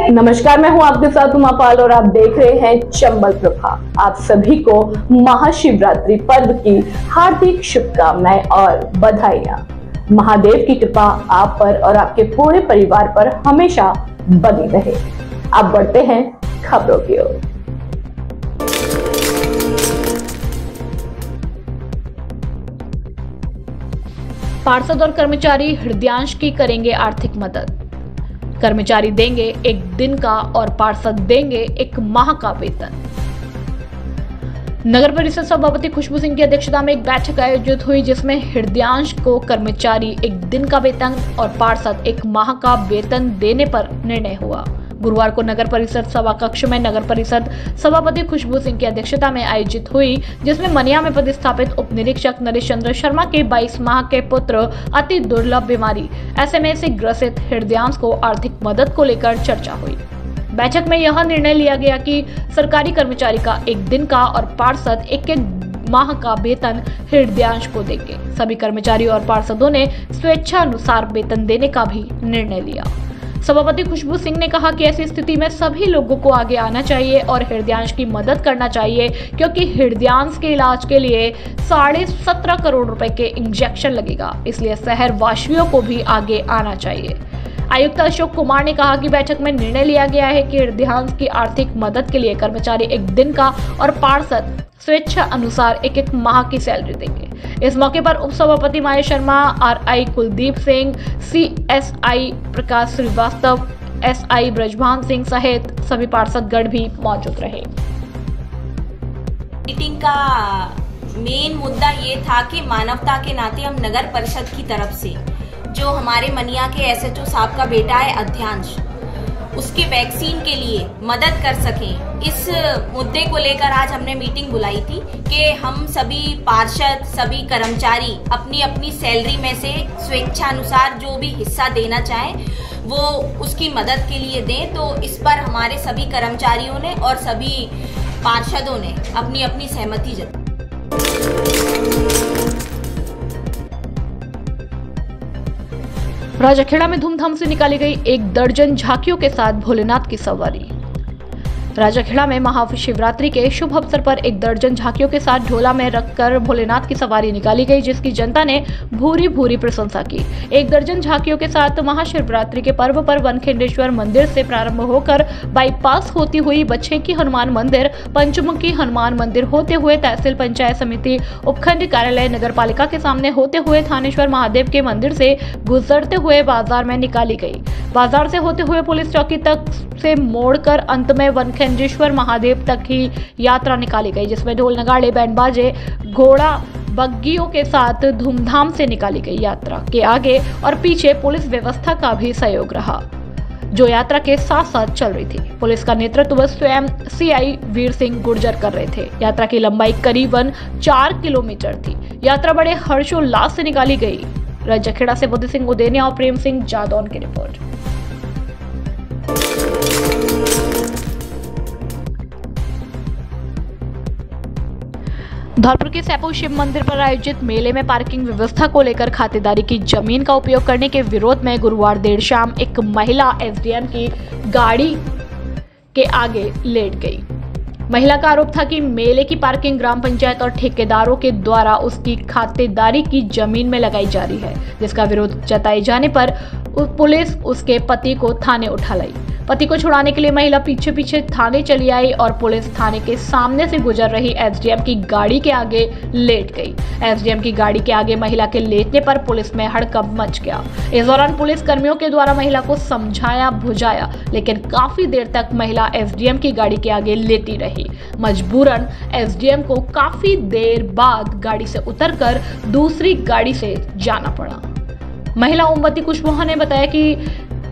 नमस्कार, मैं हूं आपके साथ उमा पाल और आप देख रहे हैं चंबल प्रभा। आप सभी को महाशिवरात्रि पर्व की हार्दिक शुभकामनाएं और बधाइयां। महादेव की कृपा आप पर और आपके पूरे परिवार पर हमेशा बनी रहे। अब बढ़ते हैं खबरों की ओर। पार्षद और कर्मचारी हृदयांश की करेंगे आर्थिक मदद। कर्मचारी देंगे एक दिन का और पार्षद देंगे एक माह का वेतन। नगर परिषद सभापति खुशबू सिंह की अध्यक्षता में एक बैठक आयोजित हुई, जिसमें हृदयांश को कर्मचारी एक दिन का वेतन और पार्षद एक माह का वेतन देने पर निर्णय हुआ। गुरुवार को नगर परिषद सभा कक्ष में नगर परिषद सभापति खुशबू सिंह की अध्यक्षता में आयोजित हुई, जिसमें मनिया में पदस्थापित उप निरीक्षक नरेश चंद्र शर्मा के 22 माह के पुत्र अति दुर्लभ बीमारी SMA से ग्रसित हृदयांश को आर्थिक मदद को लेकर चर्चा हुई। बैठक में यह निर्णय लिया गया कि सरकारी कर्मचारी का एक दिन का और पार्षद एक माह का वेतन हृदयांश को देंगे। सभी कर्मचारी और पार्षदों ने स्वेच्छा अनुसार वेतन देने का भी निर्णय लिया। सभापति खुशबू सिंह ने कहा कि ऐसी स्थिति में सभी लोगों को आगे आना चाहिए और हृदयांश की मदद करना चाहिए, क्योंकि हृदयांश के इलाज के लिए 17.5 करोड़ रुपए के इंजेक्शन लगेगा, इसलिए शहर वासियों को भी आगे आना चाहिए। आयुक्त अशोक कुमार ने कहा कि बैठक में निर्णय लिया गया है कि हृदयांश की आर्थिक मदद के लिए कर्मचारी एक दिन का और पार्षद स्वेच्छा अनुसार एक माह की सैलरी देंगे। इस मौके पर उप सभापति माया शर्मा, RI कुलदीप सिंह, CSI प्रकाश श्रीवास्तव, SI ब्रजभान सिंह सहित सभी पार्षदगण भी मौजूद रहे। मीटिंग का मेन मुद्दा ये था कि मानवता के नाते हम नगर परिषद की तरफ से जो हमारे मनिया के SHO साहब का बेटा है अध्यांश, उसके वैक्सीन के लिए मदद कर सकें, इस मुद्दे को लेकर आज हमने मीटिंग बुलाई थी कि हम सभी पार्षद, सभी कर्मचारी अपनी अपनी सैलरी में से स्वेच्छानुसार जो भी हिस्सा देना चाहें वो उसकी मदद के लिए दें। तो इस पर हमारे सभी कर्मचारियों ने और सभी पार्षदों ने अपनी अपनी सहमति जताई। राजाखेड़ा में धूमधाम से निकाली गई 1 दर्जन झांकियों के साथ भोलेनाथ की सवारी। राजाखेड़ा में महाशिवरात्रि के शुभ अवसर पर 1 दर्जन झांकियों के साथ ढोला में रखकर भोलेनाथ की सवारी निकाली गई, जिसकी जनता ने भूरी भूरी प्रशंसा की। 1 दर्जन झांकियों के साथ महाशिवरात्रि के पर्व पर वनखेंडेश्वर मंदिर से प्रारंभ होकर बाईपास होती हुई बछेकी हनुमान मंदिर, पंचमुखी हनुमान मंदिर होते हुए तहसील पंचायत समिति उपखंड कार्यालय नगर पालिका के सामने होते हुए थानेश्वर महादेव के मंदिर से गुजरते हुए बाजार में निकाली गई। बाजार से होते हुए पुलिस चौकी तक से मोड़कर अंत में वनखेंडेश्वर महादेव तक ही यात्रा निकाली गई, जिसमें ढोल नगाड़े, बैंड बाजे, घोड़ा बग्गियों के साथ धूमधाम से निकाली गई। यात्रा के आगे और पीछे पुलिस व्यवस्था का भी सहयोग रहा, जो यात्रा के साथ साथ चल रही थी। पुलिस का नेतृत्व स्वयं CI वीर सिंह गुर्जर कर रहे थे। यात्रा की लंबाई करीबन 4 किलोमीटर थी। यात्रा बड़े हर्षोल्लास से निकाली गई। राजाखेड़ा से बुद्धि सिंह उदेनिया और प्रेम सिंह जादौन की रिपोर्ट। धौलपुर के सैपो शिव मंदिर पर आयोजित मेले में पार्किंग व्यवस्था को लेकर खातेदारी की जमीन का उपयोग करने के विरोध में गुरुवार देर शाम एक महिला SDM की गाड़ी के आगे लेट गई। महिला का आरोप था कि मेले की पार्किंग ग्राम पंचायत और ठेकेदारों के द्वारा उसकी खातेदारी की जमीन में लगाई जा रही है, जिसका विरोध जताए जाने पर पुलिस उसके पति को थाने उठा लाई। पति को छुड़ाने के लिए महिला पीछे पीछे थाने चली आई और पुलिस थाने के सामने से गुजर रही SDM की गाड़ी के आगे लेट गई। SDM की गाड़ी के आगे महिला के लेटने पर पुलिस में हड़कंप मच गया। इस दौरान पुलिस कर्मियों के द्वारा महिला को समझाया बुझाया, लेकिन काफी देर तक महिला SDM की गाड़ी के आगे लेटी रही। मजबूरन SDM को काफी देर बाद गाड़ी से उतरकर दूसरी गाड़ी से जाना पड़ा। महिला ओमवती कुशवाहा ने बताया कि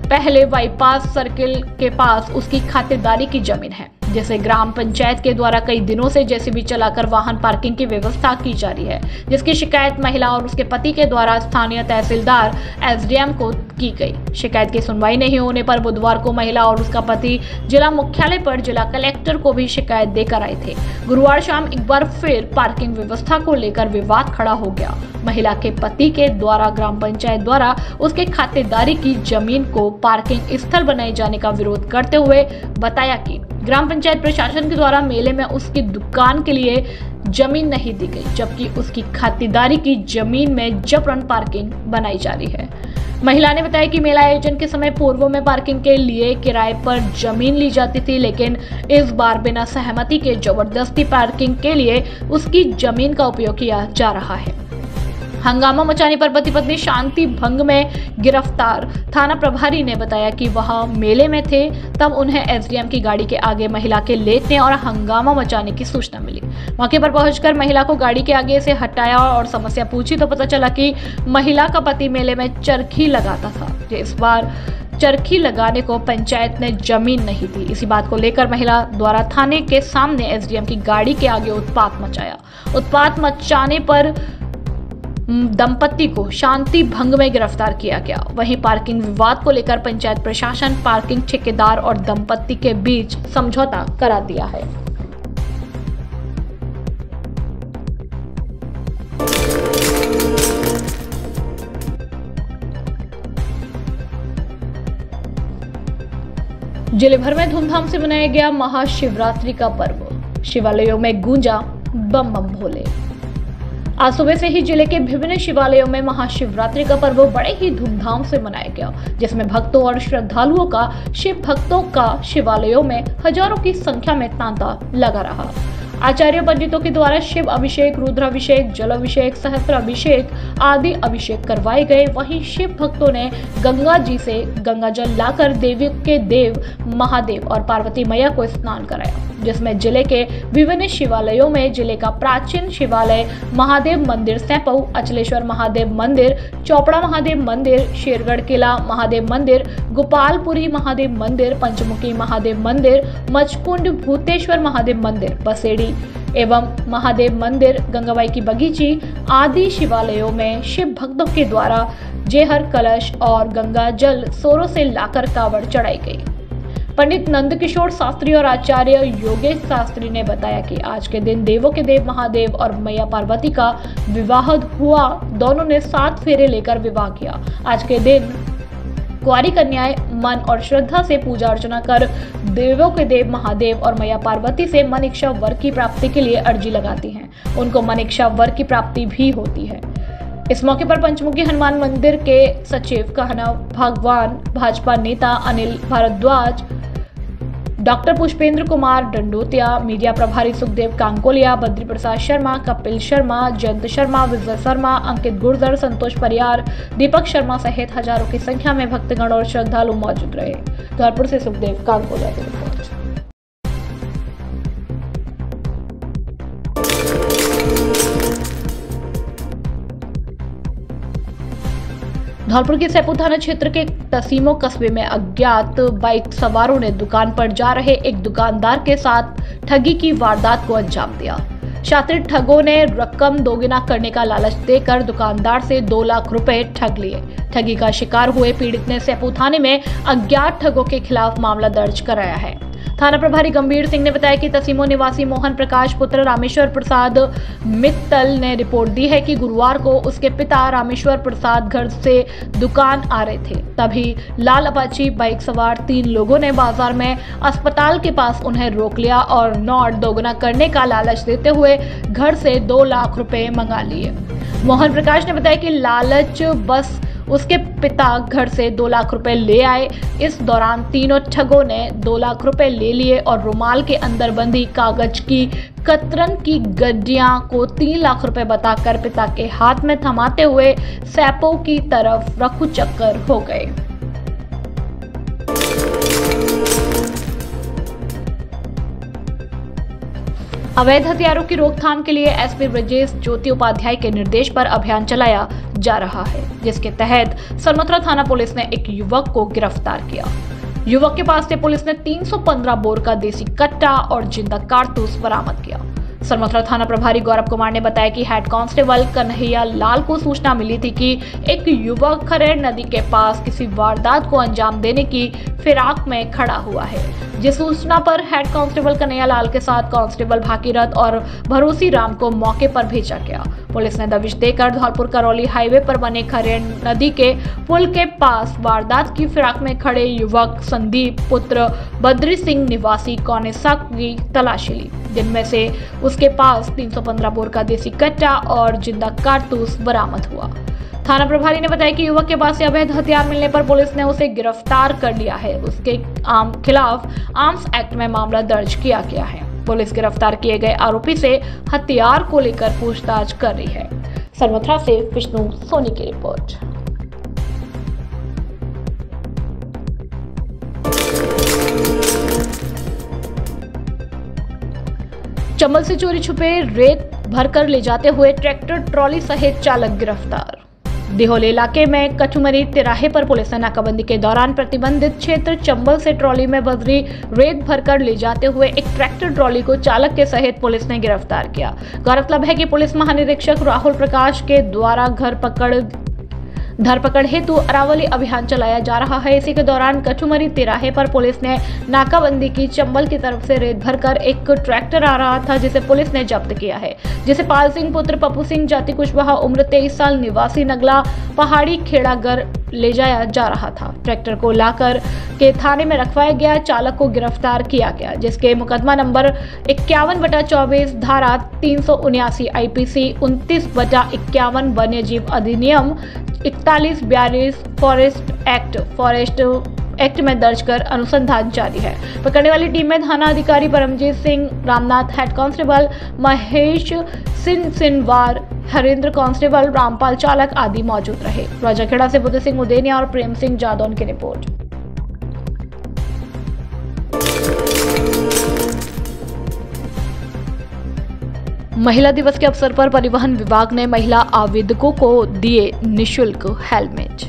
पहले बाईपास सर्किल के पास उसकी खातेदारी की जमीन है। जैसे ग्राम पंचायत के द्वारा कई दिनों से जेसीबी चलाकर वाहन पार्किंग की व्यवस्था की जा रही है, जिसकी शिकायत महिला और उसके पति के द्वारा स्थानीय तहसीलदार एसडीएम को की गई। शिकायत की सुनवाई नहीं होने पर बुधवार को महिला और उसका पति जिला मुख्यालय पर जिला कलेक्टर को भी शिकायत देकर आए थे। गुरुवार शाम एक बार फिर पार्किंग व्यवस्था को लेकर विवाद खड़ा हो गया। महिला के पति के द्वारा ग्राम पंचायत द्वारा उसके खातेदारी की जमीन को पार्किंग स्थल बनाए जाने का विरोध करते हुए बताया कि ग्राम पंचायत प्रशासन के द्वारा मेले में उसकी दुकान के लिए जमीन नहीं दी गई, जबकि उसकी खातेदारी की जमीन में जबरन पार्किंग बनाई जा रही है। महिला ने बताया कि मेला आयोजन के समय पूर्व में पार्किंग के लिए किराए पर जमीन ली जाती थी, लेकिन इस बार बिना सहमति के जबरदस्ती पार्किंग के लिए उसकी जमीन का उपयोग किया जा रहा है। हंगामा मचाने पर पति पत्नी शांति भंग में गिरफ्तार। थाना प्रभारी ने बताया कि वह मेले में थे, तब उन्हें एसडीएम की गाड़ी के आगे महिला के लेटने और हंगामा मचाने की सूचना मिली। मौके पर पहुंचकर महिला को गाड़ी के आगे से हटाया और समस्या पूछी तो पता चला कि महिला का पति मेले में चरखी लगाता था। इस बार चरखी लगाने को पंचायत ने जमीन नहीं दी। इसी बात को लेकर महिला द्वारा थाने के सामने एसडीएम की गाड़ी के आगे उत्पात मचाया। उत्पात मचाने पर दंपति को शांति भंग में गिरफ्तार किया गया। वहीं पार्किंग विवाद को लेकर पंचायत प्रशासन पार्किंग ठेकेदार और दंपति के बीच समझौता करा दिया है। जिले भर में धूमधाम से मनाया गया महाशिवरात्रि का पर्व। शिवालयों में गूंजा बम बम भोले। आज सुबह से ही जिले के विभिन्न शिवालयों में महाशिवरात्रि का पर्व बड़े ही धूमधाम से मनाया गया, जिसमें भक्तों और श्रद्धालुओं का शिव भक्तों का शिवालयों में हजारों की संख्या में तांता लगा रहा। आचार्य पंडितों के द्वारा शिव अभिषेक, रुद्राभिषेक, जल अभिषेक, सहस्त्र अभिषेक आदि अभिषेक करवाए गए। वहीं शिव भक्तों ने गंगा जी से गंगा जल लाकर देवी के देव महादेव और पार्वती मैया को स्नान कराया, जिसमें जिले के विभिन्न शिवालयों में जिले का प्राचीन शिवालय महादेव मंदिर सैपऊ, अचलेश्वर महादेव मंदिर, चौपड़ा महादेव मंदिर, शेरगढ़ किला महादेव मंदिर, गोपालपुरी महादेव मंदिर, पंचमुखी महादेव मंदिर, मचकुंड भूतेश्वर महादेव मंदिर, बसेड़ी एवं महादेव मंदिर, गंगाबाई की बगीची आदि शिवालयों में शिव भक्तों के द्वारा जेहर, कलश और गंगा जल सोरों से लाकर कावड़ चढ़ाई गई। पंडित नंदकिशोर शास्त्री और आचार्य योगेश शास्त्री ने बताया कि आज के दिन देवों के देव महादेव और मैया पार्वती का विवाह हुआ। दोनों ने 7 फेरे लेकर विवाह किया। आज के दिन कुंवारी कन्याएं मन और श्रद्धा से पूजा अर्चना कर देवों के देव महादेव और मैया पार्वती से मन इच्छा वर की प्राप्ति के लिए अर्जी लगाती हैं। उनको मन इच्छा वर की प्राप्ति भी होती है। इस मौके पर पंचमुखी हनुमान मंदिर के सचिव कहना भगवान, भाजपा नेता अनिल भारद्वाज, डॉक्टर पुष्पेंद्र कुमार डंडोतिया, मीडिया प्रभारी सुखदेव कांकोलिया, बद्री प्रसाद शर्मा, कपिल शर्मा, जयंत शर्मा, विजय शर्मा, अंकित गुर्जर, संतोष परियार, दीपक शर्मा सहित हजारों की संख्या में भक्तगण और श्रद्धालु मौजूद रहे। धौलपुर से सुखदेव कांकोलिया की रिपोर्ट। धौलपुर के सैपू थाना क्षेत्र के तसीमो कस्बे में अज्ञात बाइक सवारों ने दुकान पर जा रहे एक दुकानदार के साथ ठगी की वारदात को अंजाम दिया। शातिर ठगों ने रकम दोगुना करने का लालच देकर दुकानदार से 2 लाख रुपए ठग लिए। ठगी का शिकार हुए पीड़ित ने सैपू थाने में अज्ञात ठगों के खिलाफ मामला दर्ज कराया है। थाना प्रभारी गंभीर सिंह ने बताया कि तसीमो निवासी मोहन प्रकाश पुत्र रामेश्वर प्रसाद मित्तल ने रिपोर्ट दी है कि गुरुवार को उसके पिता रामेश्वर प्रसाद घर से दुकान आ रहे थे, तभी लाल अपाची बाइक सवार 3 लोगों ने बाजार में अस्पताल के पास उन्हें रोक लिया और नोट दोगुना करने का लालच देते हुए घर से 2 लाख रुपए मंगा लिए। मोहन प्रकाश ने बताया कि लालच बस उसके पिता घर से 2 लाख रुपए ले आए। इस दौरान तीनों ठगों ने 2 लाख रुपए ले लिए और रुमाल के अंदर बंधी कागज की कतरन की गड्डियां को 3 लाख रुपए बताकर पिता के हाथ में थमाते हुए सैपो की तरफ रफू चक्कर हो गए। अवैध हथियारों की रोकथाम के लिए एसपी ब्रजेश ज्योति उपाध्याय के निर्देश पर अभियान चलाया जा रहा है, जिसके तहत सरमथुरा थाना पुलिस ने एक युवक को गिरफ्तार किया। युवक के पास से पुलिस ने 315 बोर का देसी कट्टा और जिंदा कारतूस बरामद किया। सरमथुरा थाना प्रभारी गौरव कुमार ने बताया कि हेड कांस्टेबल कन्हैया लाल को सूचना मिली थी कि एक युवक खरेड़ नदी के पास किसी वारदात को अंजाम देने की फिराक में खड़ा हुआ है। जिस सूचना पर हेड कांस्टेबल कन्हैया लाल के साथ कांस्टेबल भागीरथ और भरोसी राम को मौके पर भेजा गया। पुलिस ने दबिश देकर धौलपुर करौली हाईवे पर बने खरेड़ नदी के पुल के पास वारदात की फिराक में खड़े युवक संदीप पुत्र बद्री सिंह निवासी कौनेसा की तलाशी ली, जिनमें से उसके पास 315 बोर का देसी कट्टा और जिंदा कारतूस बरामद हुआ। थाना प्रभारी ने बताया कि युवक के पास से अवैध हथियार मिलने पर पुलिस ने उसे गिरफ्तार कर लिया है। उसके खिलाफ आर्म्स एक्ट में मामला दर्ज किया गया है। पुलिस गिरफ्तार किए गए आरोपी से हथियार को लेकर पूछताछ कर रही है। सरमथुरा से विष्णु सोनी की रिपोर्ट। चंबल से चोरी छुपे रेत भरकर ले जाते हुए ट्रैक्टर ट्रॉली सहित चालक गिरफ्तार। दिहोली इलाके में कचुमरी तिराहे पर पुलिस ने नाकाबंदी के दौरान प्रतिबंधित क्षेत्र चंबल से ट्रॉली में बजरी रेत भरकर ले जाते हुए एक ट्रैक्टर ट्रॉली को चालक के सहित पुलिस ने गिरफ्तार किया। गौरतलब है कि पुलिस महानिरीक्षक राहुल प्रकाश के द्वारा धरपकड़ हेतु अरावली अभियान चलाया जा रहा है। इसी के दौरान कचुमरी तिराहे पर पुलिस ने नाकाबंदी की। चंबल की तरफ से रेत भरकर एक ट्रैक्टर आ रहा था, जिसे पुलिस ने जब्त किया है, जिसे पाल सिंह पुत्र पप्पू सिंह जाति कुशवाहा उम्र 23 साल निवासी नगला पहाड़ी खेड़ागर ले जाया जा रहा था। ट्रैक्टर को लाकर के थाने में रखवाया गया। चालक को गिरफ्तार किया गया, जिसके मुकदमा नंबर 51/24 धारा 379 IPC 29/51 वन्य जीव अधिनियम 4142 फॉरेस्ट एक्ट में दर्ज कर अनुसंधान जारी है। पकड़ने वाली टीम में थाना अधिकारी Paramjeet Singh Ramnath, head constable Mahesh Sinwar, Harendra constable Rampal चालक आदि मौजूद रहे। राजाखेड़ा से बुद्ध सिंह उदेनिया और प्रेम सिंह जादौन की रिपोर्ट। महिला दिवस के अवसर पर परिवहन विभाग ने महिला आवेदकों को दिए निःशुल्क हेलमेट।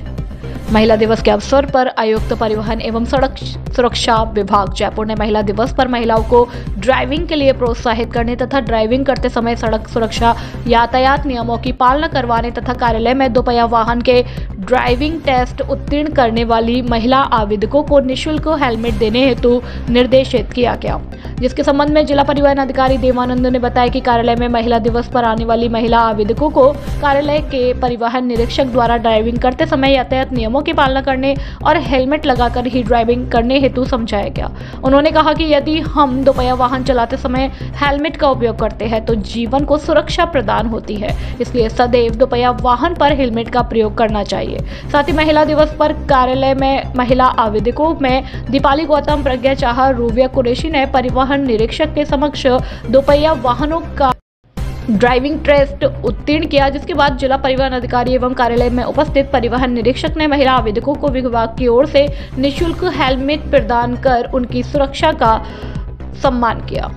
महिला दिवस के अवसर पर आयुक्त परिवहन एवं सड़क सुरक्षा विभाग जयपुर ने महिला दिवस पर महिलाओं को ड्राइविंग के लिए प्रोत्साहित करने तथा ड्राइविंग करते समय सड़क सुरक्षा यातायात नियमों की पालना करवाने तथा कार्यालय में दोपहिया वाहन के ड्राइविंग टेस्ट उत्तीर्ण करने वाली महिला आवेदकों को निःशुल्क हेलमेट देने हेतु निर्देशित किया गया। जिसके संबंध में जिला परिवहन अधिकारी देवानंद ने बताया कि कार्यालय में महिला दिवस पर आने वाली महिला आवेदकों को कार्यालय के परिवहन निरीक्षक द्वारा ड्राइविंग करते समय यातायात नियमों की पालना करने और हेलमेट लगाकर ही ड्राइविंग करने हेतु समझाया गया। उन्होंने कहा कि यदि हम दोपहिया वाहन चलाते समय हेलमेट का उपयोग करते हैं तो जीवन को सुरक्षा प्रदान होती है, इसलिए सदैव दोपहिया वाहन पर हेलमेट का प्रयोग करना चाहिए। साथ ही महिला दिवस पर कार्यालय में महिला आवेदकों में दीपाली गौतम, प्रज्ञा चाहा, रूबिया कुरैशी ने परिवहन निरीक्षक के समक्ष दोपहिया वाहनों का ड्राइविंग टेस्ट उत्तीर्ण किया। जिसके बाद जिला परिवहन अधिकारी एवं कार्यालय में उपस्थित परिवहन निरीक्षक ने महिला आवेदकों को विभाग की ओर से निःशुल्क हेलमेट प्रदान कर उनकी सुरक्षा का सम्मान किया।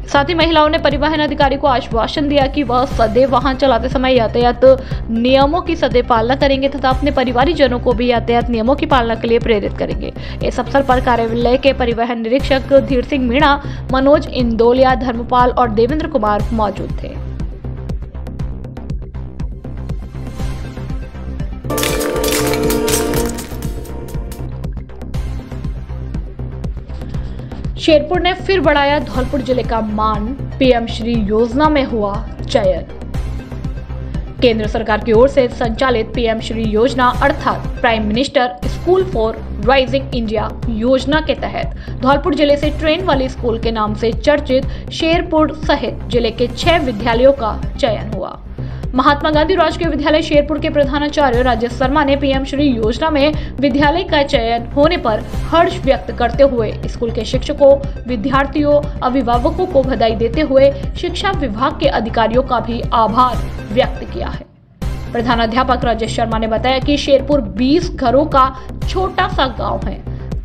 साथ ही महिलाओं ने परिवहन अधिकारी को आश्वासन दिया कि वह सदैव वाहन चलाते समय यातायात नियमों की सदैव पालना करेंगे तथा अपने परिवारीजनों को भी यातायात नियमों की पालना के लिए प्रेरित करेंगे। इस अवसर पर कार्यालय के परिवहन निरीक्षक धीर सिंह मीणा, मनोज इंदोलिया, धर्मपाल और देवेंद्र कुमार मौजूद थे। शेरपुर ने फिर बढ़ाया धौलपुर जिले का मान, पीएम श्री योजना में हुआ चयन। केंद्र सरकार की ओर से संचालित पीएम श्री योजना अर्थात prime minister school for rising India योजना के तहत धौलपुर जिले से ट्रेन वाली स्कूल के नाम से चर्चित शेरपुर सहित जिले के 6 विद्यालयों का चयन हुआ। महात्मा गांधी राजकीय विद्यालय शेरपुर के प्रधानाचार्य राजेश शर्मा ने पीएम श्री योजना में विद्यालय का चयन होने पर हर्ष व्यक्त करते हुए स्कूल के शिक्षकों, विद्यार्थियों, अभिभावकों को बधाई देते हुए शिक्षा विभाग के अधिकारियों का भी आभार व्यक्त किया है। प्रधानाध्यापक राजेश शर्मा ने बताया कि शेरपुर 20 घरों का छोटा सा गाँव है।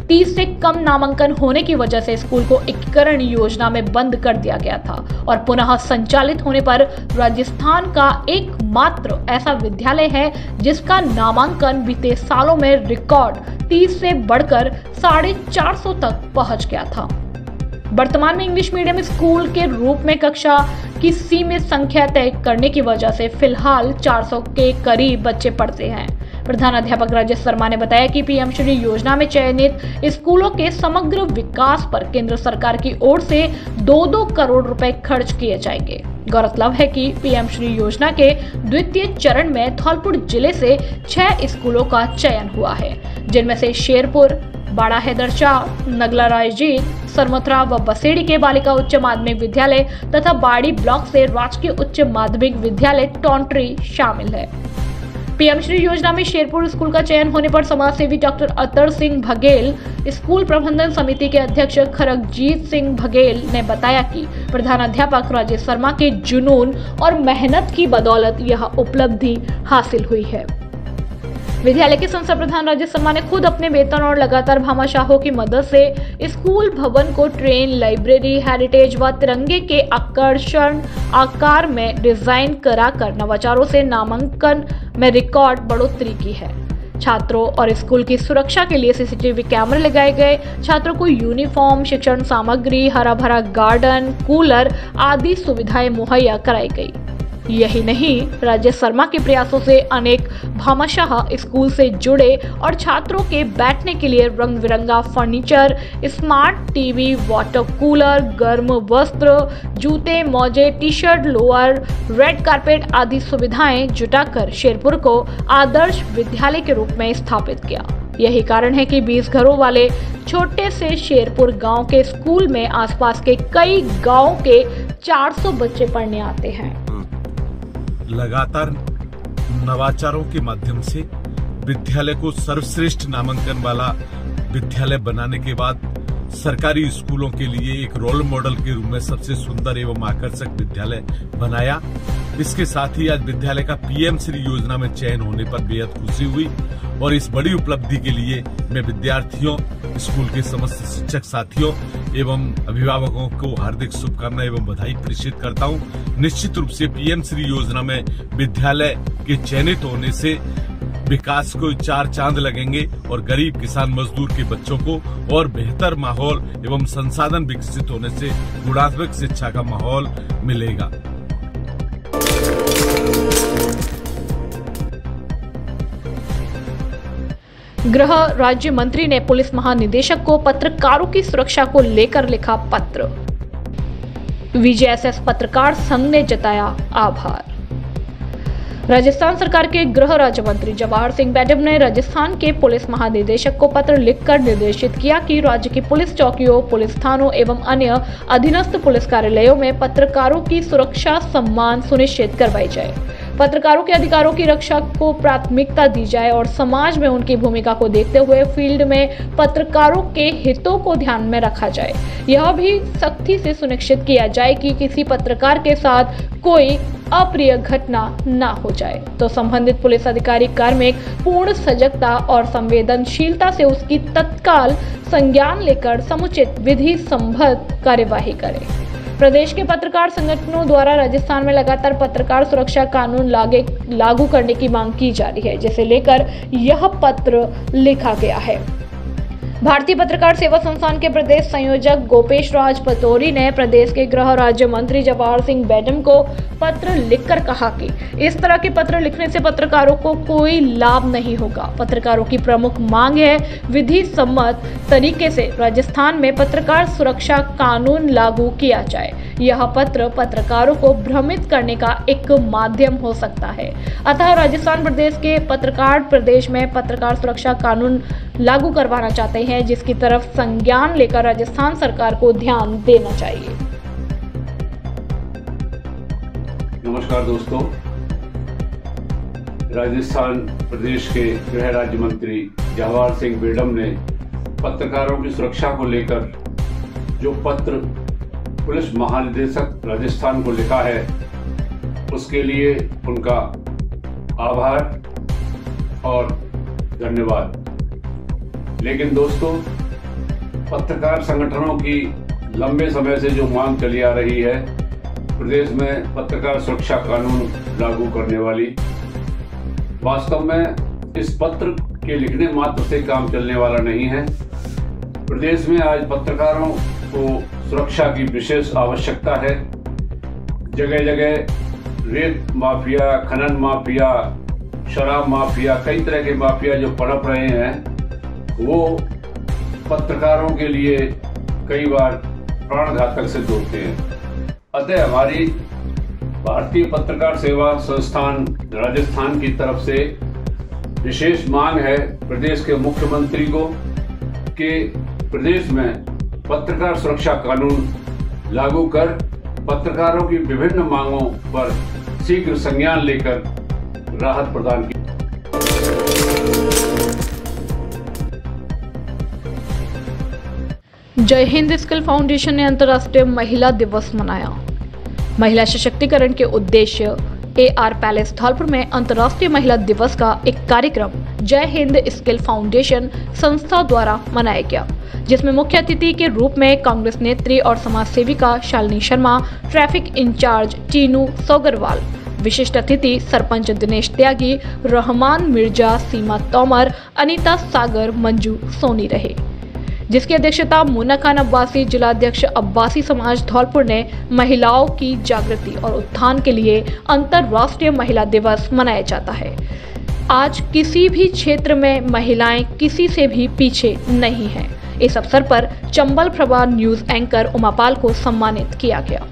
30 से कम नामांकन होने की वजह से स्कूल को एकीकरण योजना में बंद कर दिया गया था और पुनः संचालित होने पर राजस्थान का एकमात्र ऐसा विद्यालय है जिसका नामांकन बीते सालों में रिकॉर्ड 30 से बढ़कर 450 तक पहुंच गया था। वर्तमान में इंग्लिश मीडियम स्कूल के रूप में कक्षा की सीमित संख्या तय करने की वजह से फिलहाल 400 के करीब बच्चे पढ़ते हैं। प्रधान अध्यापक राजेश शर्मा ने बताया कि पीएम श्री योजना में चयनित स्कूलों के समग्र विकास पर केंद्र सरकार की ओर से 2-2 करोड़ रुपए खर्च किए जाएंगे। गौरतलब है कि पीएम श्री योजना के द्वितीय चरण में धौलपुर जिले से 6 स्कूलों का चयन हुआ है, जिनमें से शेरपुर, बाड़ा हैदर शाह, नगला रायजीत, सरमथुरा व बसेड़ी के बालिका उच्च माध्यमिक विद्यालय तथा बाड़ी ब्लॉक से राजकीय उच्च माध्यमिक विद्यालय टोंटरी शामिल है। पीएम श्री योजना में शेरपुर स्कूल का चयन होने पर समाजसेवी डॉक्टर अतर सिंह बघेल, स्कूल प्रबंधन समिति के अध्यक्ष खरगजीत सिंह बघेल ने बताया कि प्रधानाध्यापक राजेश शर्मा के जुनून और मेहनत की बदौलत यह उपलब्धि हासिल हुई है। विद्यालय के संस्था प्रधान राजेश शर्मा ने खुद अपने वेतन और लगातार भामाशाहों की मदद से स्कूल भवन को ट्रेन, लाइब्रेरी, हेरिटेज व तिरंगे के आकर्षण आकार में डिजाइन कराकर नवाचारों से नामांकन में रिकॉर्ड बढ़ोतरी की है। छात्रों और स्कूल की सुरक्षा के लिए सीसीटीवी कैमरे लगाए गए, छात्रों को यूनिफॉर्म, शिक्षण सामग्री, हरा भरा गार्डन, कूलर आदि सुविधाएं मुहैया कराई गई। यही नहीं, राजेश शर्मा के प्रयासों से अनेक भामाशाह स्कूल से जुड़े और छात्रों के बैठने के लिए रंग बिरंगा furniture, smart TV, water cooler, गर्म वस्त्र, जूते, मोजे, T shirt, lower, red carpet आदि सुविधाएं जुटाकर शेरपुर को आदर्श विद्यालय के रूप में स्थापित किया। यही कारण है कि 20 घरों वाले छोटे से शेरपुर गांव के स्कूल में आसपास के कई गांव के 400 बच्चे पढ़ने आते हैं। लगातार नवाचारों के माध्यम से विद्यालय को सर्वश्रेष्ठ नामांकन वाला विद्यालय बनाने के बाद सरकारी स्कूलों के लिए एक रोल मॉडल के रूप में सबसे सुंदर एवं आकर्षक विद्यालय बनाया। इसके साथ ही आज विद्यालय का पीएम श्री योजना में चयन होने पर बेहद खुशी हुई और इस बड़ी उपलब्धि के लिए मैं विद्यार्थियों, स्कूल के समस्त शिक्षक साथियों एवं अभिभावकों को हार्दिक शुभकामनाएं एवं बधाई प्रेषित करता हूं। निश्चित रूप से पीएम श्री योजना में विद्यालय के चयनित होने से विकास को 4 चांद लगेंगे और गरीब किसान मजदूर के बच्चों को और बेहतर माहौल एवं संसाधन विकसित होने से गुणात्मक शिक्षा का माहौल मिलेगा। गृह राज्य मंत्री ने पुलिस महानिदेशक को पत्रकारों की सुरक्षा को लेकर लिखा पत्र। वीजेएसएस पत्रकार संघ ने जताया आभार। राजस्थान सरकार के गृह राज्य मंत्री जवाहर सिंह बैडम ने राजस्थान के पुलिस महानिदेशक को पत्र लिखकर निर्देशित किया कि राज्य की पुलिस चौकियों, पुलिस थानों एवं अन्य अधीनस्थ पुलिस कार्यालयों में पत्रकारों की सुरक्षा सम्मान सुनिश्चित करवाई जाए, पत्रकारों के अधिकारों की रक्षा को प्राथमिकता दी जाए और समाज में उनकी भूमिका को देखते हुए फील्ड में पत्रकारों के हितों को ध्यान में रखा जाए। यह भी सख्ती से सुनिश्चित किया जाए कि किसी पत्रकार के साथ कोई अप्रिय घटना न हो जाए तो संबंधित पुलिस अधिकारी कार्मिक पूर्ण सजगता और संवेदनशीलता से उसकी तत्काल संज्ञान लेकर समुचित विधि संबद्ध कार्यवाही करे। प्रदेश के पत्रकार संगठनों द्वारा राजस्थान में लगातार पत्रकार सुरक्षा कानून लागू करने की मांग की जा रही है, जिसे लेकर यह पत्र लिखा गया है। भारतीय पत्रकार सेवा संस्थान के प्रदेश संयोजक गोपेश राज पतौरी ने प्रदेश के गृह राज्य मंत्री जवाहर सिंह बैडम को पत्र लिखकर कहा कि इस तरह के पत्र लिखने से पत्रकारों को कोई लाभ नहीं होगा। पत्रकारों की प्रमुख मांग है विधि सम्मत तरीके से राजस्थान में पत्रकार सुरक्षा कानून लागू किया जाए। यह पत्र पत्रकारों को भ्रमित करने का एक माध्यम हो सकता है। अतः राजस्थान प्रदेश के पत्रकार प्रदेश में पत्रकार सुरक्षा कानून लागू करवाना चाहते हैं, जिसकी तरफ संज्ञान लेकर राजस्थान सरकार को ध्यान देना चाहिए। नमस्कार दोस्तों, राजस्थान प्रदेश के गृह राज्य मंत्री जवाहर सिंह बैडम ने पत्रकारों की सुरक्षा को लेकर जो पत्र पुलिस महानिदेशक राजस्थान को लिखा है, उसके लिए उनका आभार और धन्यवाद। लेकिन दोस्तों, पत्रकार संगठनों की लंबे समय से जो मांग चली आ रही है, प्रदेश में पत्रकार सुरक्षा कानून लागू करने वाली, वास्तव में इस पत्र के लिखने मात्र से काम चलने वाला नहीं है। प्रदेश में आज पत्रकारों को सुरक्षा की विशेष आवश्यकता है। जगह जगह रेत माफिया, खनन माफिया, शराब माफिया, कई तरह के माफिया जो पनप रहे हैं, वो पत्रकारों के लिए कई बार प्राणघातक सिद्ध होते हैं। अतः हमारी भारतीय पत्रकार सेवा संस्थान राजस्थान की तरफ से विशेष मांग है प्रदेश के मुख्यमंत्री को कि प्रदेश में पत्रकार सुरक्षा कानून लागू कर पत्रकारों की विभिन्न मांगों पर शीघ्र संज्ञान लेकर राहत प्रदान की। जय हिंद स्किल फाउंडेशन ने अंतर्राष्ट्रीय महिला दिवस मनाया। महिला सशक्तिकरण के उद्देश्य AR पैलेस धौलपुर में अंतर्राष्ट्रीय महिला दिवस का एक कार्यक्रम जय हिंद स्किल फाउंडेशन संस्था द्वारा मनाया गया, जिसमें मुख्य अतिथि के रूप में कांग्रेस नेत्री और समाज सेविका शालिनी शर्मा, ट्रैफिक इंचार्ज टीनू सौगरवाल, विशिष्ट अतिथि सरपंच दिनेश त्यागी, रहमान मिर्जा, सीमा तोमर, अनीता सागर, मंजू सोनी रहे, जिसकी अध्यक्षता मुन्ना खान अब्बासी, जिलाध्यक्ष अब्बासी समाज धौलपुर ने महिलाओं की जागृति और उत्थान के लिए अंतर्राष्ट्रीय महिला दिवस मनाया जाता है। आज किसी भी क्षेत्र में महिलाएं किसी से भी पीछे नहीं हैं। इस अवसर पर चंबल प्रभा न्यूज एंकर उमापाल को सम्मानित किया गया।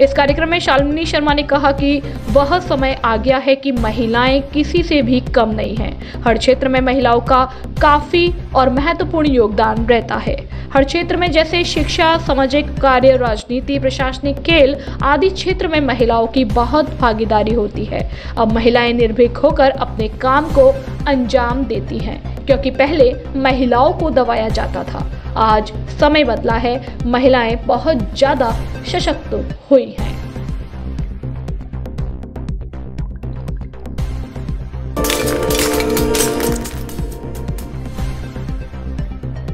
इस कार्यक्रम में शालिनी शर्मा ने कहा कि वह समय आ गया है कि महिलाएं किसी से भी कम नहीं हैं। हर क्षेत्र में महिलाओं का काफी और महत्वपूर्ण योगदान रहता है। हर क्षेत्र में जैसे शिक्षा, सामाजिक कार्य, राजनीति, प्रशासनिक, खेल आदि क्षेत्र में महिलाओं की बहुत भागीदारी होती है। अब महिलाएं निर्भीक होकर अपने काम को अंजाम देती हैं, क्योंकि पहले महिलाओं को दबाया जाता था। आज समय बदला है, महिलाएं बहुत ज्यादा सशक्त हुई हैं।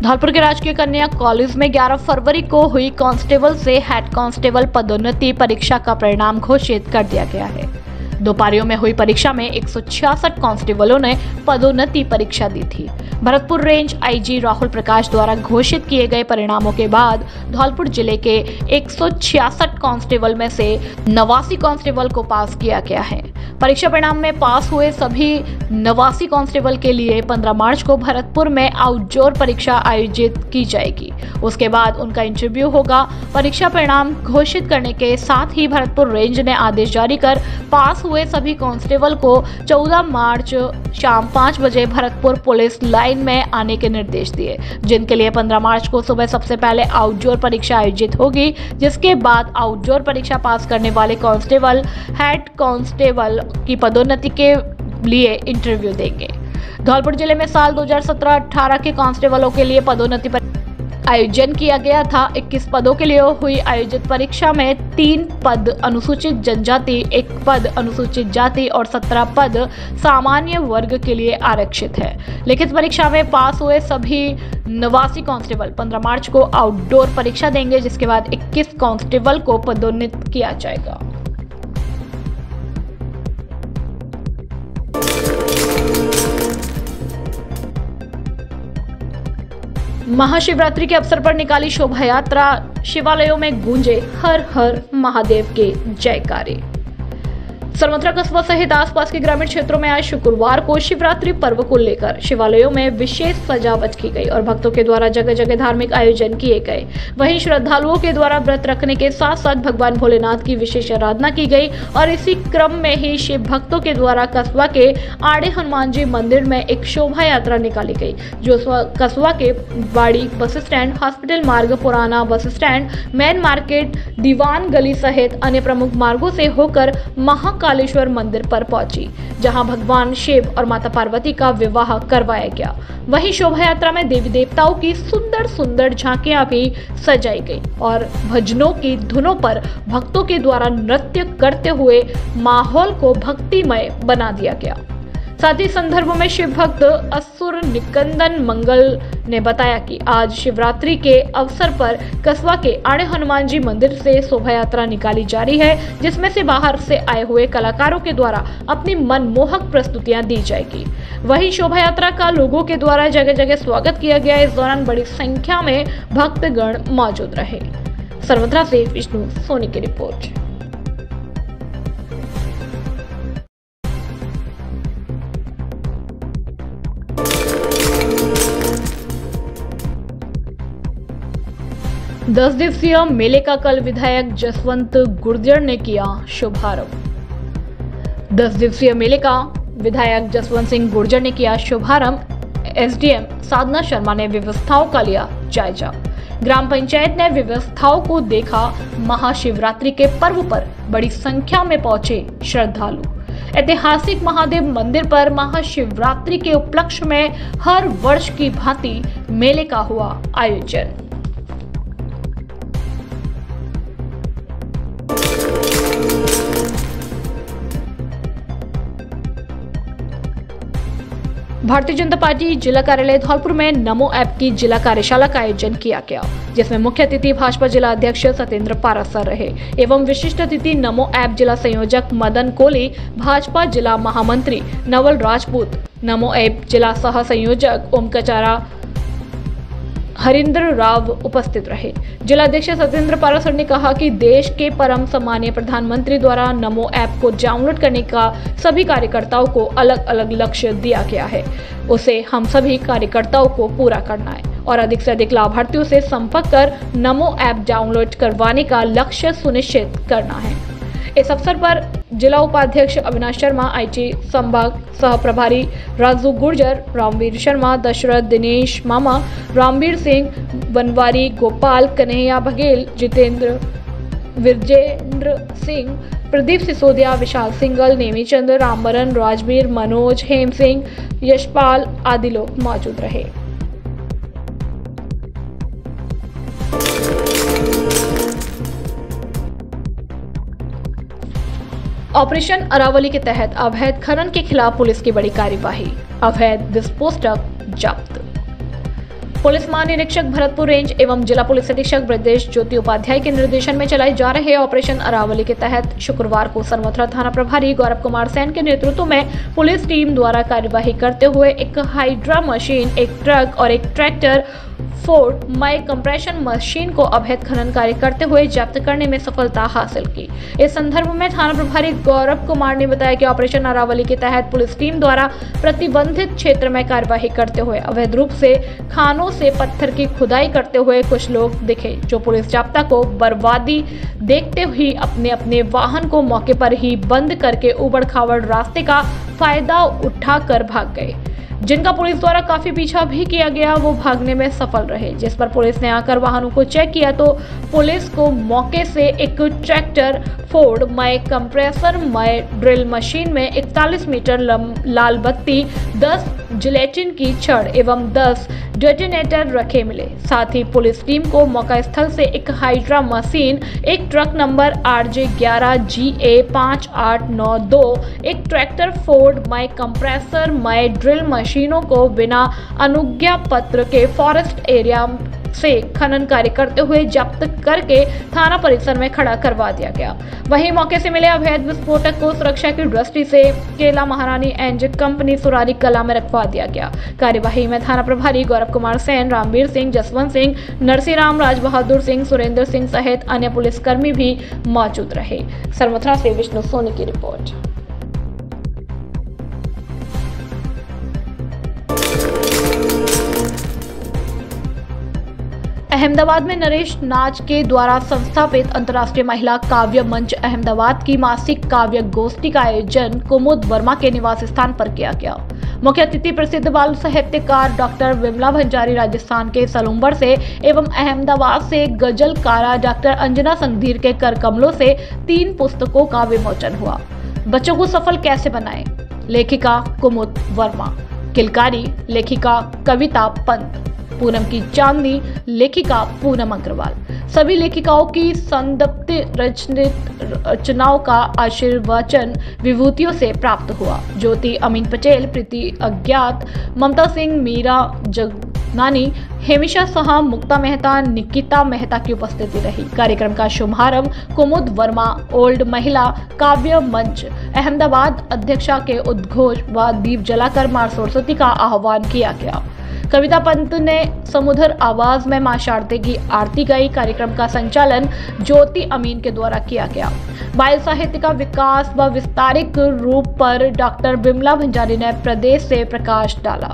धौलपुर के राजकीय कन्या कॉलेज में 11 फरवरी को हुई कांस्टेबल से हेड कांस्टेबल पदोन्नति परीक्षा का परिणाम घोषित कर दिया गया है। 2 पारियों में हुई परीक्षा में 166 कांस्टेबलों ने पदोन्नति परीक्षा दी थी। भरतपुर रेंज IG राहुल प्रकाश द्वारा घोषित किए गए परिणामों के बाद धौलपुर जिले के 166 कांस्टेबल में से 89 कांस्टेबल को पास किया गया है। परीक्षा परिणाम में पास हुए सभी 89 कांस्टेबल के लिए 15 मार्च को भरतपुर में आउटडोर परीक्षा आयोजित की जाएगी। उसके बाद उनका इंटरव्यू होगा। परीक्षा परिणाम घोषित करने के साथ ही भरतपुर रेंज ने आदेश जारी कर पास हुए सभी कांस्टेबल को 14 मार्च शाम 5 बजे भरतपुर पुलिस लाइन में आने के निर्देश दिए, जिनके लिए 15 मार्च को सुबह सबसे पहले आउटडोर परीक्षा आयोजित होगी, जिसके बाद आउटडोर परीक्षा पास करने वाले कांस्टेबल हेड कांस्टेबल की पदोन्नति के लिए इंटरव्यू देंगे। धौलपुर जिले में साल 2017-18 के कांस्टेबलों के लिए पदोन्नति आयोजन किया गया था। 21 पदों के लिए हुई आयोजित परीक्षा में 3 पद अनुसूचित जनजाति, 1 पद अनुसूचित जाति और 17 पद सामान्य वर्ग के लिए आरक्षित है। लिखित परीक्षा में पास हुए सभी 89 कांस्टेबल 15 मार्च को आउटडोर परीक्षा देंगे, जिसके बाद 21 कांस्टेबल को पदोन्नत किया जाएगा। महाशिवरात्रि के अवसर पर निकाली शोभा यात्रा, शिवालयों में गूंजे हर हर महादेव के जयकारे। सरमथरा कस्बा सहित आसपास के ग्रामीण क्षेत्रों में आज शुक्रवार को शिवरात्रि पर्व को लेकर शिवालयों में विशेष सजावट की गई और भक्तों के द्वारा जगह जगह धार्मिक आयोजन किए गए। वहीं श्रद्धालुओं के द्वारा व्रत रखने के साथ साथ भगवान भोलेनाथ की विशेष आराधना की गई और इसी क्रम में ही शिव भक्तों के द्वारा कस्बा के आड़े हनुमान जी मंदिर में एक शोभा यात्रा निकाली गई, जो कस्बा के बाड़ी बस स्टैंड, हॉस्पिटल मार्ग, पुराना बस स्टैंड, मेन मार्केट, दीवान गली सहित अन्य प्रमुख मार्गों से होकर महाकालेश्वर मंदिर पर पहुंची, जहां भगवान शिव और माता पार्वती का विवाह करवाया गया। वहीं शोभा यात्रा में देवी देवताओं की सुंदर सुंदर झांकियां भी सजाई गई और भजनों की धुनों पर भक्तों के द्वारा नृत्य करते हुए माहौल को भक्तिमय बना दिया गया। साथ ही संदर्भ में शिव भक्त असुर निकंदन मंगल ने बताया कि आज शिवरात्रि के अवसर पर कस्बा के आड़े हनुमान जी मंदिर से शोभा यात्रा निकाली जा रही है, जिसमें से बाहर से आए हुए कलाकारों के द्वारा अपनी मनमोहक प्रस्तुतियां दी जाएगी। वहीं शोभा यात्रा का लोगों के द्वारा जगह जगह स्वागत किया गया। इस दौरान बड़ी संख्या में भक्तगण मौजूद रहे। सरवत्रा से विष्णु सोनी की रिपोर्ट। दस दिवसीय मेले का कल विधायक जसवंत गुर्जर ने किया शुभारंभ। 10 दिवसीय मेले का विधायक जसवंत सिंह गुर्जर ने किया शुभारंभ। एसडीएम साधना शर्मा ने व्यवस्थाओं का लिया जायजा। ग्राम पंचायत ने व्यवस्थाओं को देखा। महाशिवरात्रि के पर्व पर बड़ी संख्या में पहुंचे श्रद्धालु। ऐतिहासिक महादेव मंदिर पर महाशिवरात्रि के उपलक्ष्य में हर वर्ष की भांति मेले का हुआ आयोजन। भारतीय जनता पार्टी जिला कार्यालय धौलपुर में नमो ऐप की जिला कार्यशाला का आयोजन किया गया, जिसमें मुख्य अतिथि भाजपा जिला अध्यक्ष सत्येंद्र पारासर रहे एवं विशिष्ट अतिथि नमो ऐप जिला संयोजक मदन कोली, भाजपा जिला महामंत्री नवल राजपूत, नमो ऐप जिला सह संयोजक ओम कचारा हरिंद्र राव उपस्थित रहे। जिलाध्यक्ष सत्येंद्र पारासर ने कहा कि देश के परम सम्मानीय प्रधानमंत्री द्वारा नमो ऐप को डाउनलोड करने का सभी कार्यकर्ताओं को अलग अलग लक्ष्य दिया गया है। उसे हम सभी कार्यकर्ताओं को पूरा करना है और अधिक से अधिक लाभार्थियों से संपर्क कर नमो ऐप डाउनलोड करवाने का लक्ष्य सुनिश्चित करना है। इस अवसर पर जिला उपाध्यक्ष अविनाश शर्मा, आईटी संभाग सह प्रभारी राजू गुर्जर, रामवीर शर्मा, दशरथ, दिनेश मामा, रामवीर सिंह, बनवारी, गोपाल, कन्हैया बघेल, जितेंद्र, विजेंद्र सिंह, प्रदीप सिसोदिया, विशाल सिंगल, नेमीचंद, रामबरन, राजवीर, मनोज, हेम सिंह, यशपाल आदि लोग मौजूद रहे। ऑपरेशन अरावली के तहत अवैध खनन के खिलाफ पुलिस की बड़ी कार्यवाही। अवैध विस्फोटक जब्त। पुलिस महानिरीक्षक भरतपुर रेंज एवं जिला पुलिस अधीक्षक ब्रजेश ज्योति उपाध्याय के निर्देशन में चलाए जा रहे ऑपरेशन अरावली के तहत शुक्रवार को सरमथुरा थाना प्रभारी गौरव कुमार सेन के नेतृत्व में पुलिस टीम द्वारा कार्यवाही करते हुए एक हाइड्रा मशीन, एक ट्रक और एक ट्रैक्टर फोर्ड माई कंप्रेशन मशीन को अवैध खनन कार्य करते हुए जब्त करने में सफलता हासिल की। इस संदर्भ में थाना प्रभारी गौरव कुमार ने बताया कि ऑपरेशन अरावली के तहत पुलिस टीम द्वारा प्रतिबंधित क्षेत्र में कार्यवाही करते हुए अवैध रूप से खानों से पत्थर की खुदाई करते हुए कुछ लोग दिखे, जो पुलिस जाब्ता को बर्बादी देखते हुए अपने अपने वाहन को मौके पर ही बंद करके उबड़ खाबड़ रास्ते का फायदा उठाकर भाग गए। जिनका पुलिस द्वारा काफी पीछा भी किया गया, वो भागने में सफल रहे। जिस पर पुलिस ने आकर वाहनों को चेक किया तो पुलिस को मौके से एक ट्रैक्टर फोर्ड माई कंप्रेसर माई ड्रिल मशीन में 41 मीटर लाल बत्ती, 10 जिलेटिन की छड़ एवं 10 डेटोनेटर रखे मिले। साथ ही पुलिस टीम को मौका स्थल से एक हाइड्रा मशीन, एक ट्रक नंबर RJ11GA5892, एक ट्रैक्टर फोर्ड माई कंप्रेसर माई ड्रिल मशीनों को बिना अनुज्ञा पत्र के फॉरेस्ट एरिया से खनन कार्य करते हुए जब्त करके थाना परिसर में खड़ा करवा दिया गया। वहीं मौके से मिले अवैध विस्फोटक को सुरक्षा की दृष्टि से केला महारानी एंजिन कंपनी सुरारी कला में रखवा दिया गया। कार्यवाही में थाना प्रभारी गौरव कुमार सेन, रामवीर सिंह, जसवंत सिंह, नरसिंहराम, राज बहादुर सिंह, सुरेंद्र सिंह सहित अन्य पुलिसकर्मी भी मौजूद रहे। सरमथुरा से विष्णु सोनी की रिपोर्ट। अहमदाबाद में नरेश नाच के द्वारा संस्थापित अंतर्राष्ट्रीय महिला काव्य मंच अहमदाबाद की मासिक काव्य गोष्ठी का आयोजन कुमुद वर्मा के निवास स्थान पर किया गया। मुख्य अतिथि प्रसिद्ध बाल साहित्यकार डॉक्टर विमला भंडारी राजस्थान के सलूम्बर से एवं अहमदाबाद से गजलकारा डॉक्टर अंजना संधीर के कर कमलों से 3 पुस्तकों का विमोचन हुआ। बच्चों को सफल कैसे बनाएं, लेखिका कुमुद वर्मा, किलकारी लेखिका कविता पंत, पूनम की चांदनी लेखिका पूनम अग्रवाल। सभी लेखिकाओं की संदप्त रचनाओं का आशीर्वचन विभूतियों से प्राप्त हुआ। ज्योति अमीन पटेल, प्रीति अज्ञात, ममता सिंह, मीरा जगनानी, हेमिशा साहा, मुक्ता मेहता, निकिता मेहता की उपस्थिति रही। कार्यक्रम का शुभारंभ कुमुद वर्मा ओल्ड महिला काव्य मंच अहमदाबाद अध्यक्षा के उद्घोष व दीप जलाकर मां सरस्वती का आह्वान किया गया। कविता पंत ने समुद्र आवाज में मां शारदे की आरती गाई। कार्यक्रम का संचालन ज्योति अमीन के द्वारा किया गया। बाल साहित्य का विकास व विस्तारित रूप पर डॉक्टर बिमला भंडारी ने प्रदेश से प्रकाश डाला।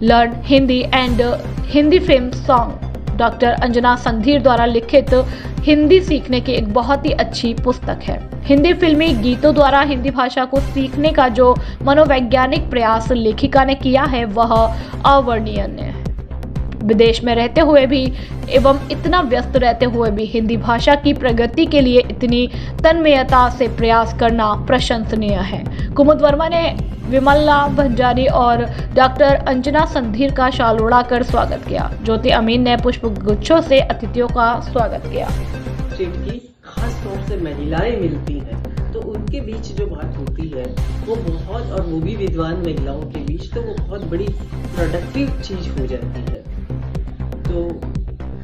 Learn Hindi and Hindi film song doctor Anjana Sandhir द्वारा लिखित हिंदी सीखने की एक बहुत ही अच्छी पुस्तक है। हिंदी फिल्मी गीतों द्वारा हिंदी भाषा को सीखने का जो मनोवैज्ञानिक प्रयास लेखिका ने किया है वह अवर्णनीय है। विदेश में रहते हुए भी एवं इतना व्यस्त रहते हुए भी हिंदी भाषा की प्रगति के लिए इतनी तन्मयता से प्रयास करना प्रशंसनीय है। कुमुद वर्मा ने विमला भंडारी और डॉक्टर अंजना संधीर का शाल उड़ाकर स्वागत किया। ज्योति अमीन ने पुष्प गुच्छों से अतिथियों का स्वागत किया। स्टेट की खास तौर से महिलाएं मिलती हैं तो उनके बीच जो बात होती है वो बहुत, और वो भी विद्वान महिलाओं के बीच, तो वो बहुत बड़ी प्रोडक्टिव चीज हो जाती है। तो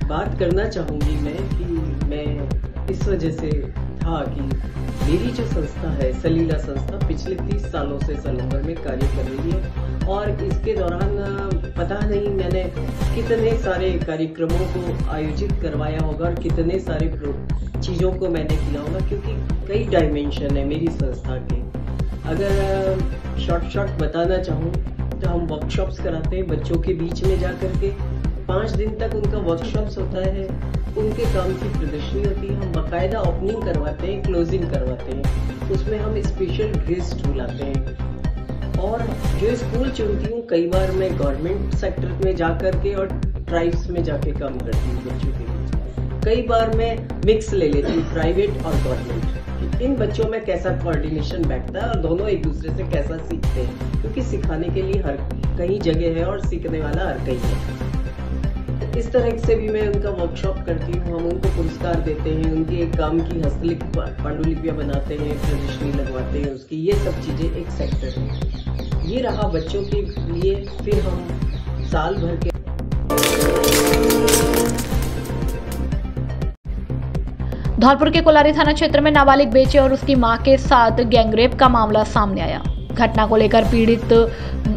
बात करना चाहूंगी मैं कि मैं इस वजह से था कि मेरी जो संस्था है सलीला संस्था पिछले 30 सालों से सलोवर में कार्य कर रही है और इसके दौरान पता नहीं मैंने कितने सारे कार्यक्रमों को आयोजित करवाया होगा और कितने सारे चीज़ों को मैंने किया होगा, क्योंकि कई डायमेंशन है मेरी संस्था के। अगर शॉर्ट बताना चाहूँ तो हम वर्कशॉप्स कराते हैं बच्चों के बीच में जा करके। 5 दिन तक उनका वर्कशॉप्स होता है, उनके काम की प्रदर्शनी होती है, हम बाकायदा ओपनिंग करवाते हैं, क्लोजिंग करवाते हैं, उसमें हम स्पेशल गेस्ट बुलाते हैं। और जो स्कूल चुनती हूँ कई बार मैं गवर्नमेंट सेक्टर में जा करके और ट्राइब्स में जाके काम करती हूँ बच्चों के बीच। कई बार मैं मिक्स ले लेती हूँ प्राइवेट और गवर्नमेंट। इन बच्चों में कैसा कोऑर्डिनेशन बैठता है और दोनों एक दूसरे से कैसा सीखते हैं, क्योंकि सिखाने के लिए हर कहीं जगह है और सीखने वाला हर कहीं है। इस तरह से भी मैं उनका वर्कशॉप करती हूँ, हम उनको पुरस्कार देते हैं, उनके काम की हस्तलिखित पांडुलिपियां बनाते हैं, प्रदर्शनी लगवाते हैं उसकी, ये सब चीजें एक सेक्टर है। ये रहा बच्चों के लिए। फिर हम साल भर के धौलपुर के कोलारी थाना क्षेत्र में नाबालिग बेचे और उसकी मां के साथ गैंगरेप का मामला सामने आया। घटना को लेकर पीड़ित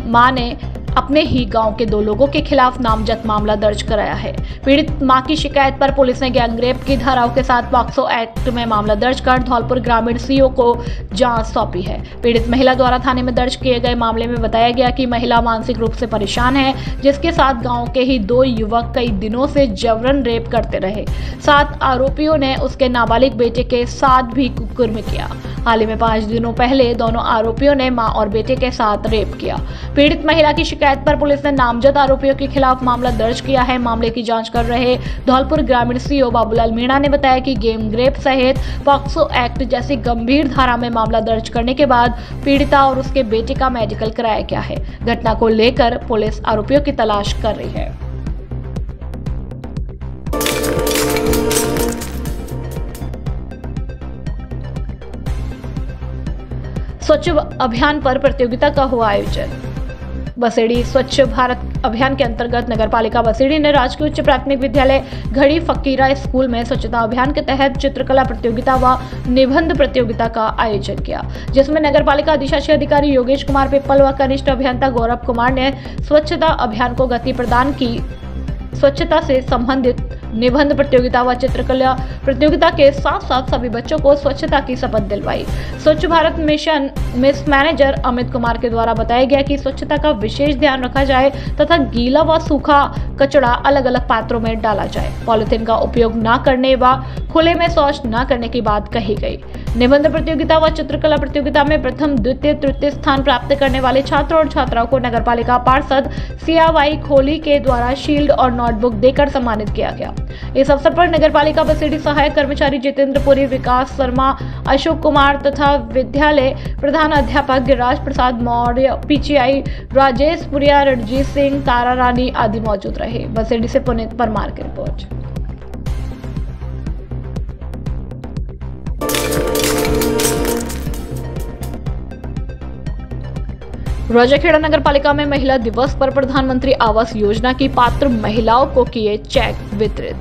मां ने अपने ही गांव के 2 लोगों के खिलाफ नामजद मामला दर्ज कराया है। पीड़ित मां की शिकायत पर पुलिस ने गैंगरेप की धाराओं के साथ पॉक्सो एक्ट में मामला दर्ज कर धौलपुर ग्रामीण सीओ को जांच सौंपी है। पीड़ित महिला द्वारा थाने में दर्ज किए गए मामले में बताया गया कि महिला मानसिक रूप से परेशान है, जिसके साथ गाँव के ही 2 युवक कई दिनों से जबरन रेप करते रहे। 7 आरोपियों ने उसके नाबालिग बेटे के साथ भी कुकर्म किया। हाल ही में 5 दिनों पहले दोनों आरोपियों ने मां और बेटे के साथ रेप किया। पीड़ित महिला की शिकायत पर पुलिस ने नामजद आरोपियों के खिलाफ मामला दर्ज किया है। मामले की जांच कर रहे धौलपुर ग्रामीण सीओ बाबूलाल मीणा ने बताया कि गैंगरेप सहित पॉक्सो एक्ट जैसी गंभीर धारा में मामला दर्ज करने के बाद पीड़िता और उसके बेटे का मेडिकल कराया गया है। घटना को लेकर पुलिस आरोपियों की तलाश कर रही है। स्वच्छ अभियान पर प्रतियोगिता का हुआ आयोजन। बसेड़ी स्वच्छ भारत अभियान के अंतर्गत नगरपालिका बसेड़ी ने राजकीय उच्च प्राथमिक विद्यालय घड़ी फकीरा स्कूल में स्वच्छता अभियान के तहत चित्रकला प्रतियोगिता व निबंध प्रतियोगिता का आयोजन किया, जिसमें नगरपालिका अधिशासी अधिकारी योगेश कुमार पिप्पल व कनिष्ठ अभियंता गौरव कुमार ने स्वच्छता अभियान को गति प्रदान की। स्वच्छता से संबंधित निबंध प्रतियोगिता व चित्रकला प्रतियोगिता के साथ साथ सभी बच्चों को स्वच्छता की शपथ दिलवाई। स्वच्छ Bharat mission miss manager Amit Kumar के द्वारा बताया गया कि स्वच्छता का विशेष ध्यान रखा जाए तथा गीला व सूखा कचरा अलग अलग पात्रों में डाला जाए। पॉलिथीन का उपयोग न करने व खुले में शौच न करने की बात कही गई। निबंध प्रतियोगिता व चित्रकला प्रतियोगिता में प्रथम, द्वितीय, तृतीय स्थान प्राप्त करने वाले छात्रों और छात्राओं को नगरपालिका पार्षद सियाबाई खोली के द्वारा शील्ड और नोटबुक देकर सम्मानित किया गया। इस अवसर पर नगरपालिका बसेड़ी सहायक कर्मचारी जितेंद्र पुरी, विकास शर्मा, अशोक कुमार तथा विद्यालय प्रधान अध्यापक गिरिराज प्रसाद मौर्य, पीजीआई राजेश पुरिया, रणजीत सिंह, तारा रानी आदि मौजूद रहे। बसेड़ी से पुनीत परमार की रिपोर्ट। राजाखेड़ा नगर पालिका में महिला दिवस पर प्रधानमंत्री आवास योजना की पात्र महिलाओं को किए चेक वितरित।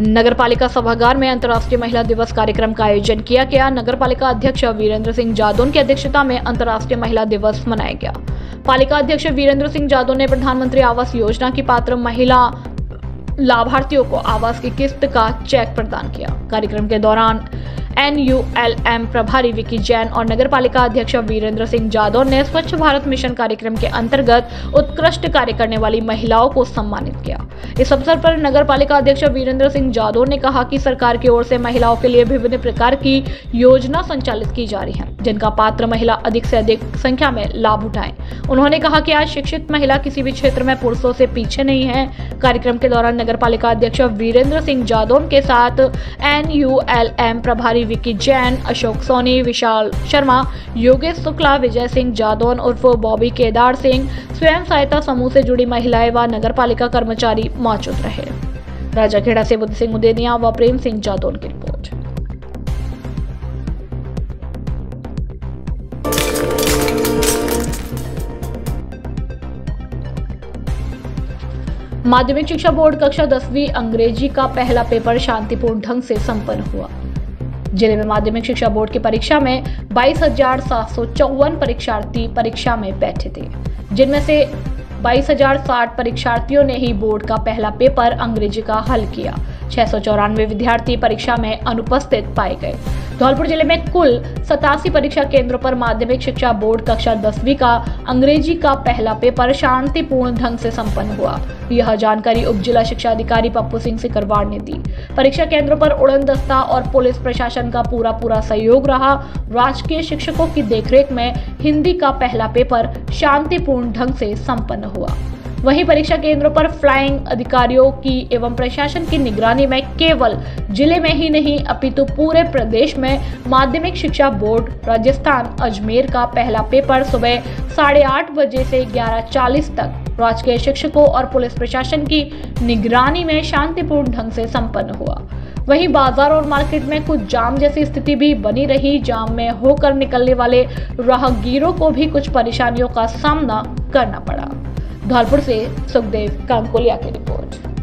नगर पालिका सभागार में अंतर्राष्ट्रीय महिला दिवस कार्यक्रम का आयोजन किया गया। नगर पालिका अध्यक्ष वीरेंद्र सिंह जादौन की अध्यक्षता में अंतर्राष्ट्रीय महिला दिवस मनाया गया। पालिका अध्यक्ष वीरेंद्र सिंह जादौन ने प्रधानमंत्री आवास योजना की पात्र महिला लाभार्थियों को आवास की किस्त का चेक प्रदान किया। कार्यक्रम के दौरान NULM प्रभारी विकी जैन और नगर पालिका अध्यक्ष वीरेंद्र सिंह जादौन ने स्वच्छ भारत मिशन कार्यक्रम के अंतर्गत उत्कृष्ट कार्य करने वाली महिलाओं को सम्मानित किया। इस अवसर पर नगर पालिका अध्यक्ष वीरेंद्र सिंह जादौन ने कहा कि सरकार की ओर से महिलाओं के लिए विभिन्न प्रकार की योजना संचालित की जा रही है, जिनका पात्र महिला अधिक से अधिक संख्या में लाभ उठाएं। उन्होंने कहा कि आज शिक्षित महिला किसी भी क्षेत्र में पुरुषों से पीछे नहीं है। कार्यक्रम के दौरान नगर पालिका अध्यक्ष वीरेंद्र सिंह जादौन के साथ NULM प्रभारी विकी जैन, अशोक सोनी, विशाल शर्मा, योगेश शुक्ला, विजय सिंह जादौन उर्फ बॉबी, केदार सिंह, स्वयं सहायता समूह से जुड़ी महिलाएं व नगर पालिका कर्मचारी मौजूद रहे। राजाखेड़ा से बुद्ध सिंह उदेनिया व प्रेम सिंह जादौन की रिपोर्ट। माध्यमिक शिक्षा बोर्ड कक्षा 10वीं अंग्रेजी का पहला पेपर शांतिपूर्ण ढंग से संपन्न हुआ। जिले में माध्यमिक शिक्षा बोर्ड की परीक्षा में 22,754 परीक्षार्थी परीक्षा में बैठे थे, जिनमें से 22,060 परीक्षार्थियों ने ही बोर्ड का पहला पेपर अंग्रेजी का हल किया। 694 विद्यार्थी परीक्षा में अनुपस्थित पाए गए। धौलपुर जिले में कुल 87 परीक्षा केंद्रों पर माध्यमिक शिक्षा बोर्ड कक्षा 10वीं का अंग्रेजी का पहला पेपर शांतिपूर्ण ढंग से संपन्न हुआ। यह जानकारी उप जिला शिक्षा अधिकारी पप्पू सिंह सिकरवार ने दी। परीक्षा केंद्रों पर उड़न दस्ता और पुलिस प्रशासन का पूरा सहयोग रहा। राजकीय शिक्षकों की देखरेख में हिंदी का पहला पेपर शांतिपूर्ण ढंग से संपन्न हुआ। वहीं परीक्षा केंद्रों पर फ्लाइंग अधिकारियों की एवं प्रशासन की निगरानी में केवल जिले में ही नहीं अपितु पूरे प्रदेश में माध्यमिक शिक्षा बोर्ड राजस्थान अजमेर का पहला पेपर सुबह 8:30 बजे से 11:40 तक राजकीय शिक्षकों और पुलिस प्रशासन की निगरानी में शांतिपूर्ण ढंग से संपन्न हुआ। वहीं बाजार और मार्केट में कुछ जाम जैसी स्थिति भी बनी रही। जाम में होकर निकलने वाले राहगीरों को भी कुछ परेशानियों का सामना करना पड़ा। धौलपुर से सुखदेव कांकोलिया की रिपोर्ट।